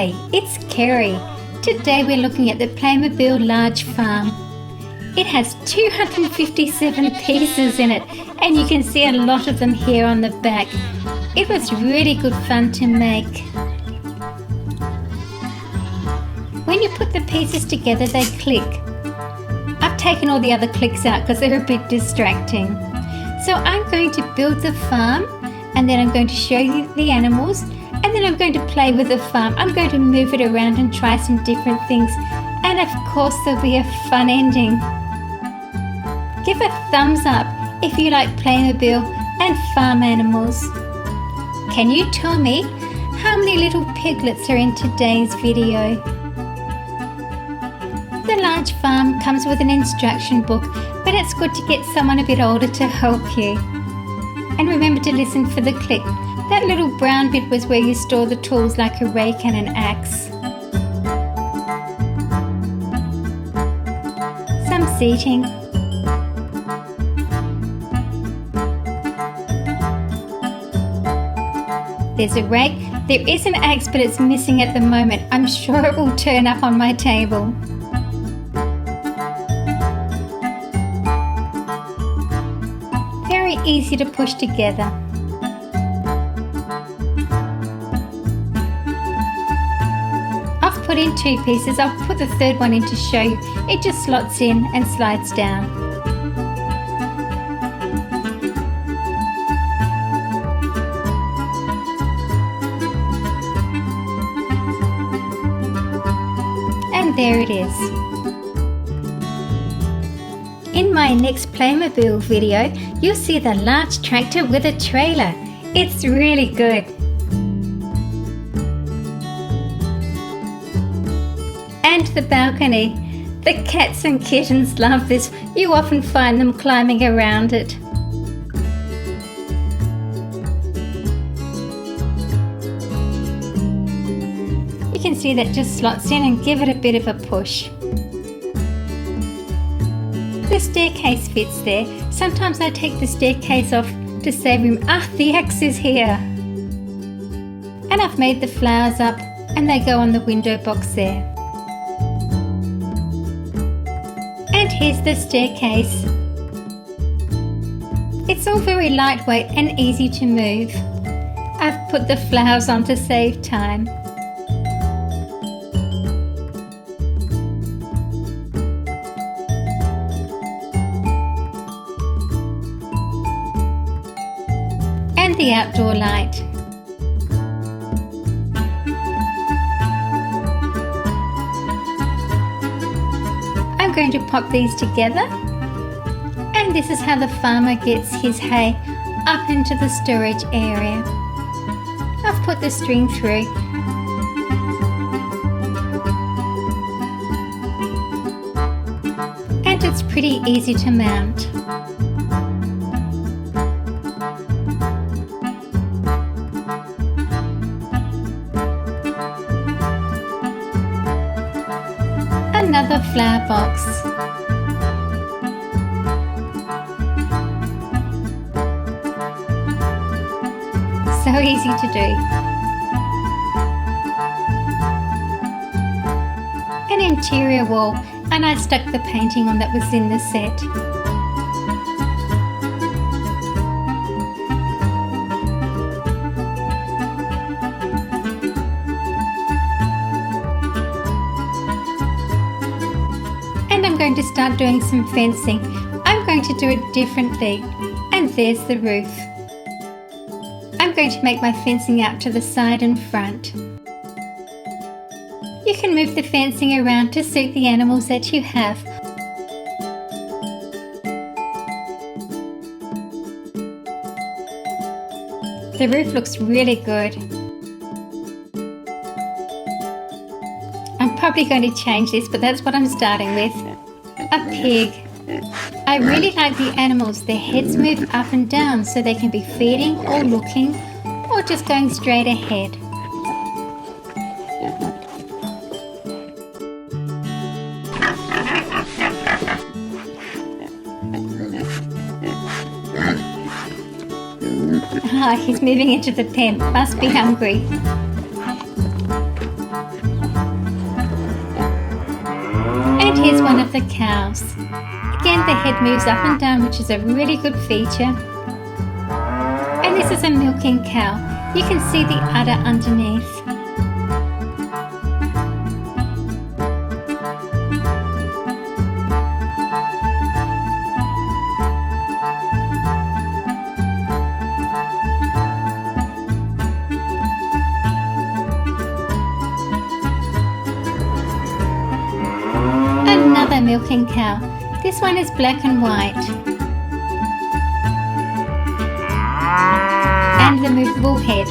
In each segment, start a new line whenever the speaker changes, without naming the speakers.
Hi, it's Kerry. Today we're looking at the Playmobil large farm. It has 257 pieces in it, and you can see a lot of them here on the back. It was really good fun to make. When you put the pieces together, they click. I've taken all the other clicks out because they're a bit distracting. So I'm going to build the farm, and then I'm going to show you the animals, and then I'm going to play with the farm. I'm going to move it around and try some different things, and of course there'll be a fun ending. Give a thumbs up if you like Playmobil and farm animals. Can you tell me how many little piglets are in today's video? The large farm comes with an instruction book, but it's good to get someone a bit older to help you. And remember to listen for the click. That little brown bit was where you store the tools like a rake and an axe. Some seating. There's a rake. There is an axe, but it's missing at the moment. I'm sure it will turn up on my table. Very easy to push together. I've put in 2 pieces. I'll put the third one in to show you. It just slots in and slides down. And there it is. In my next Playmobil video, you'll see the large tractor with a trailer. It's really good. And the balcony. The cats and kittens love this. You often find them climbing around it. You can see that just slots in and give it a bit of a push. The staircase fits there. Sometimes I take the staircase off to save room. The axe is here. And I've made the flowers up and they go on the window box there. And here's the staircase. It's all very lightweight and easy to move. I've put the flowers on to save time. And the outdoor light. I'm going to pop these together, and this is how the farmer gets his hay up into the storage area. I've put the string through. And it's pretty easy to mount. Another flower box. So easy to do. An interior wall, and I stuck the painting on that was in the set. I'm going to start doing some fencing. I'm going to do it differently. And there's the roof. I'm going to make my fencing out to the side and front. You can move the fencing around to suit the animals that you have. The roof looks really good. I'm probably going to change this, but that's what I'm starting with. A pig. I really like the animals. Their heads move up and down so they can be feeding or looking or just going straight ahead. He's moving into the pen. Must be hungry. of the cows. Again, the head moves up and down, which is a really good feature. And this is a milking cow. You can see the udder underneath. Another milking cow. This one is black and white. And the movable head.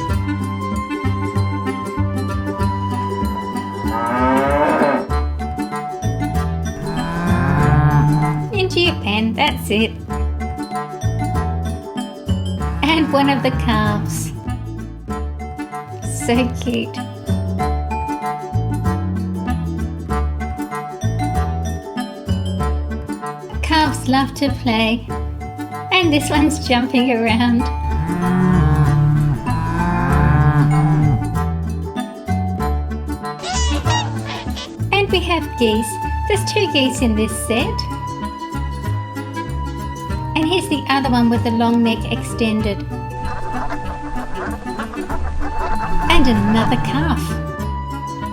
Into your pen, that's it. And one of the calves. So cute. Calves love to play, and this one's jumping around. And we have geese. There's 2 geese in this set. And here's the other one with the long neck extended. And another calf.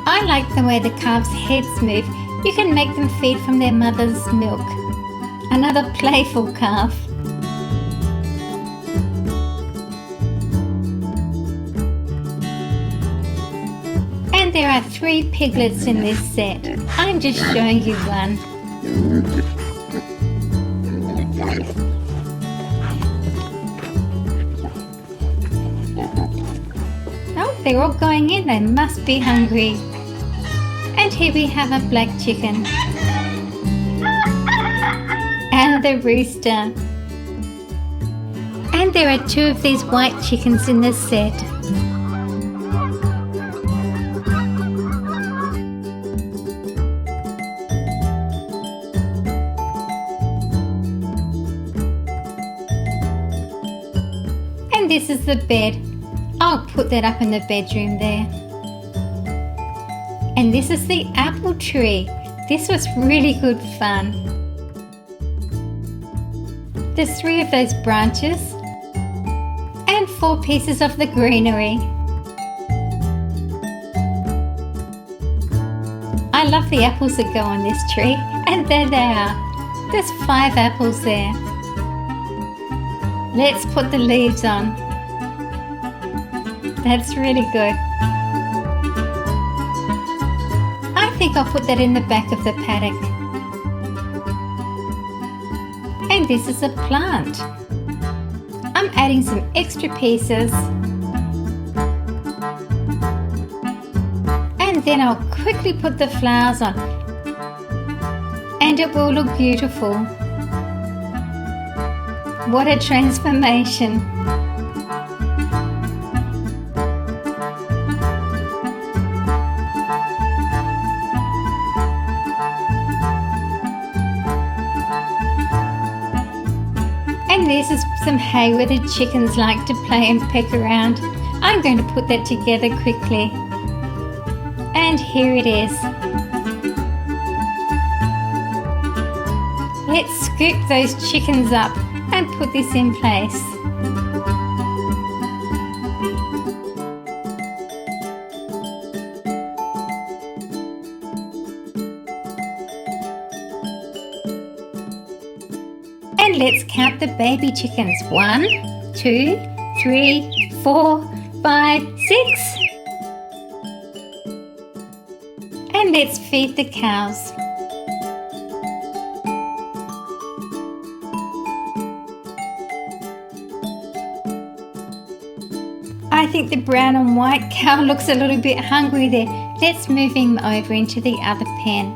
I like the way the calves' heads move. You can make them feed from their mother's milk. Another playful calf. And there are 3 piglets in this set. I'm just showing you one. Oh, they're all going in. They must be hungry. And here we have a black chicken. And the rooster. And there are 2 of these white chickens in this set. And this is the bed. I'll put that up in the bedroom there. And this is the apple tree. This was really good fun. There's 3 of those branches and 4 pieces of the greenery. I love the apples that go on this tree, and there they are. There's 5 apples there. Let's put the leaves on. That's really good. I think I'll put that in the back of the paddock. And this is a plant. I'm adding some extra pieces. And then I'll quickly put the flowers on. And it will look beautiful. What a transformation. And this is some hay where the chickens like to play and peck around. I'm going to put that together quickly. And here it is. Let's scoop those chickens up and put this in place. And let's count the baby chickens. 1, 2, 3, 4, 5, 6. And let's feed the cows. I think the brown and white cow looks a little bit hungry there. Let's move him over into the other pen.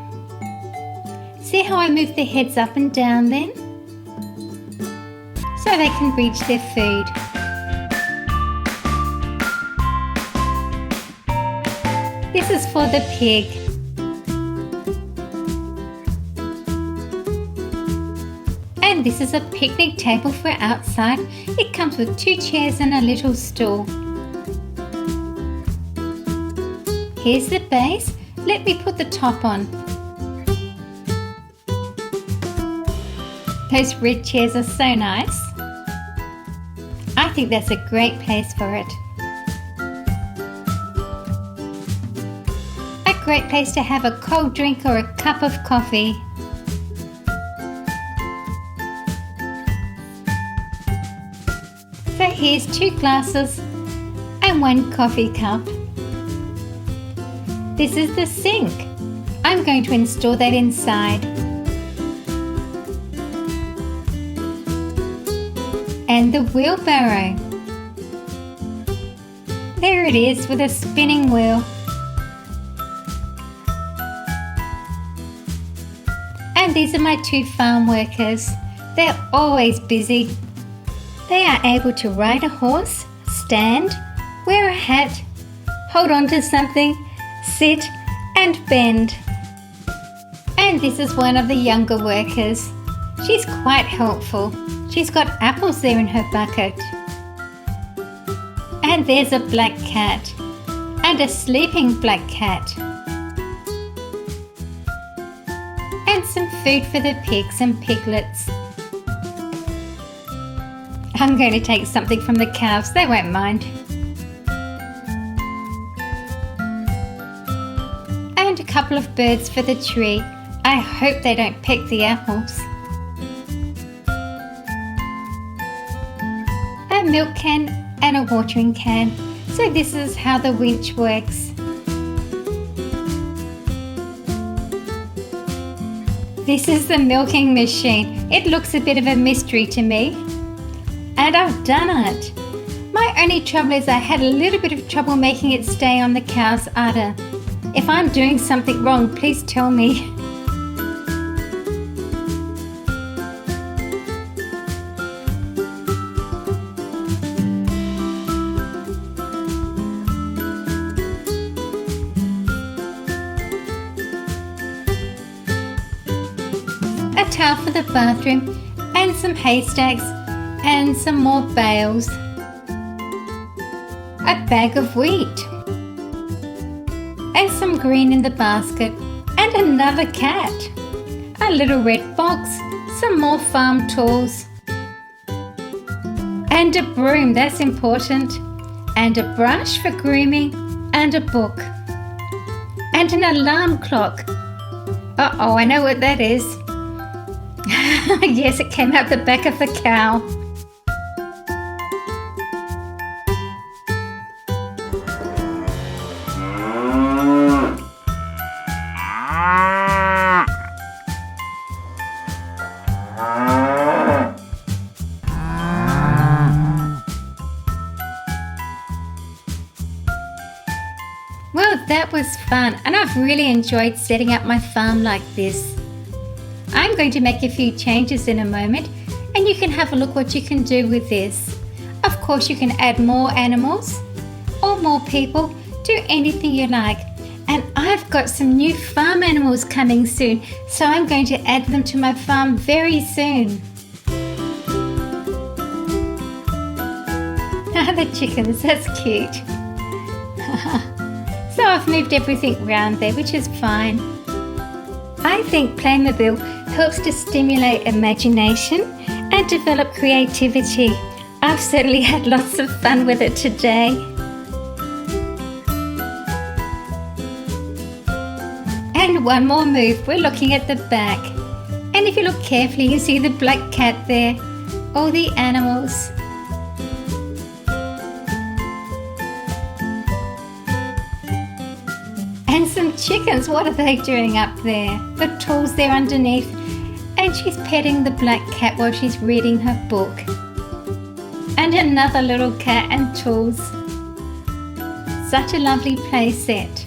See how I move the heads up and down then? So they can reach their food. This is for the pig. And this is a picnic table for outside. It comes with 2 chairs and a little stool. Here's the base. Let me put the top on. Those red chairs are so nice. I think that's a great place for it. A great place to have a cold drink or a cup of coffee. So here's 2 glasses and 1 coffee cup. This is the sink. I'm going to install that inside. And the wheelbarrow. There it is with a spinning wheel. And these are my 2 farm workers. They're always busy. They are able to ride a horse, stand, wear a hat, hold on to something, sit and bend. And this is one of the younger workers. She's quite helpful. She's got apples there in her bucket. And there's a black cat and a sleeping black cat. And some food for the pigs and piglets. I'm going to take something from the cows, they won't mind. And a couple of birds for the tree. I hope they don't peck the apples. A milk can and a watering can. So this is how the winch works. This is the milking machine. It looks a bit of a mystery to me. And I've done it. My only trouble is I had a little bit of trouble making it stay on the cow's udder. If I'm doing something wrong, please tell me. A towel for the bathroom and some haystacks and some more bales. A bag of wheat. And some green in the basket. And another cat. A little red box. Some more farm tools. And a broom, that's important. And a brush for grooming. And a book. And an alarm clock. Uh-oh, I know what that is. Yes, it came out the back of the cow. Well, that was fun, and I've really enjoyed setting up my farm like this. I'm going to make a few changes in a moment, and you can have a look what you can do with this. Of course, you can add more animals or more people, do anything you like. And I've got some new farm animals coming soon, so I'm going to add them to my farm very soon. The chickens, that's cute. So I've moved everything around there, which is fine. I think Playmobil helps to stimulate imagination and develop creativity. I've certainly had lots of fun with it today. And one more move, we're looking at the back. And if you look carefully, you see the black cat there, all the animals. And some chickens, what are they doing up there? The tools there underneath. And she's petting the black cat while she's reading her book. And another little cat and tools. Such a lovely play set.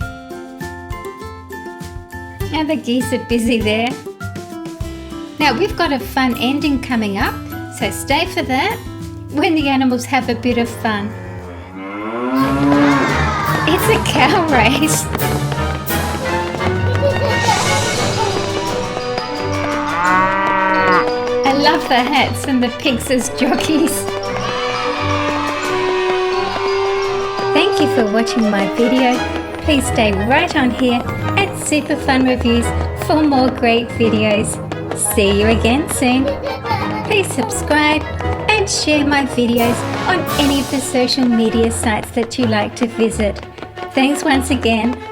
And the geese are busy there. Now we've got a fun ending coming up, so stay for that when the animals have a bit of fun. It's a cow race. I love the hats and the pigs as jockeys. Thank you for watching my video. Please stay right on here at Super Fun Reviews for more great videos. See you again soon. Please subscribe and share my videos on any of the social media sites that you like to visit. Thanks once again.